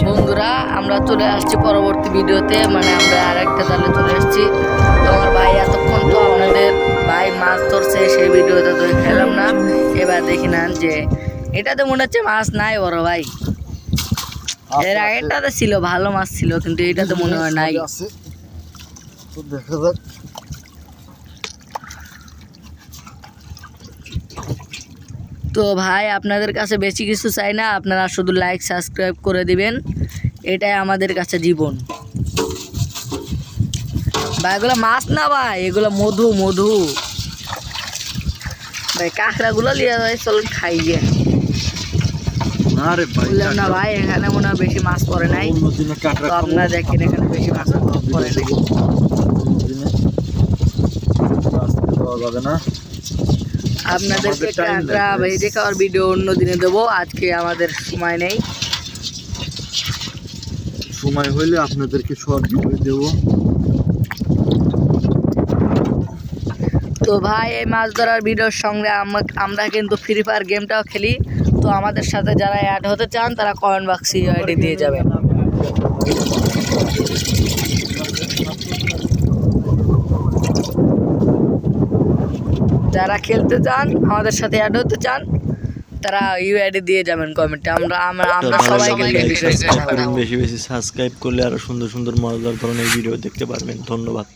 বন্ধুরা আমরা চলে আসছি পরবর্তী ভিডিওতে, মানে আমরা আরেকটা জালে চলে আসছি। তোমার ভাই এতক্ষণ তো আপনাদের ভাই মাছ ধরছে, সেই ভিডিওটা তো খেলাম না। এবার দেখি না যে এটাতে মনে হচ্ছে মাছ নাই বড় ভাই। এর আগেরটাতে ছিল, ভালো মাছ ছিল, কিন্তু এটাতে মনে হয় নাই। দেখা যাক। তো ভাই আপনাদের কাছে বেশি কিছু চাই না, আপনারা শুধু লাইক সাবস্ক্রাইব করে দিবেন, এটাই আমাদের কাছে জীবন। ভাই এগুলো মাছ না ভাই, এগুলো মধু মধু ভাই। কাঁকড়াগুলো লিয়ে ভাই চলুন খাই গিয়ে। না রে ভাই, বললাম না ভাই এখানে মনে হয় বেশি মাছ পড়ে নাই, অন্যদিনে কাঁকড়া তো আপনারা দেখেন এখানে বেশি মাছ পড়ে নাই। অন্যদিনে মাছ খাওয়া যাবে না। আপনাদেরকে কাঁকড়া ভেজে খাওয়ার ভিডিও অন্য দিনে দেবো, আজকে আমাদের সময় নেই। সময় হইলে আপনাদেরকে শর্ট ভিডিও দেবো। তো ভাই এই মাছ ধরার ভিডিওর সঙ্গে আমরা কিন্তু ফ্রি ফায়ার গেমটাও খেলি। তো আমাদের সাথে যারা অ্যাড হতে চান তারা কমেন্ট বক্সে আইডি দিয়ে যাবেন। যারা খেলতে চান আমাদের সাথে অ্যাড হতে চান তারা ইউআইডি দিয়ে যাবেন কমেন্টে। আমরা সবাইকে বেশি বেশি সাবস্ক্রাইব করলে আরো সুন্দর সুন্দর মজাদার ধরনের ভিডিও দেখতে পারবেন। ধন্যবাদ।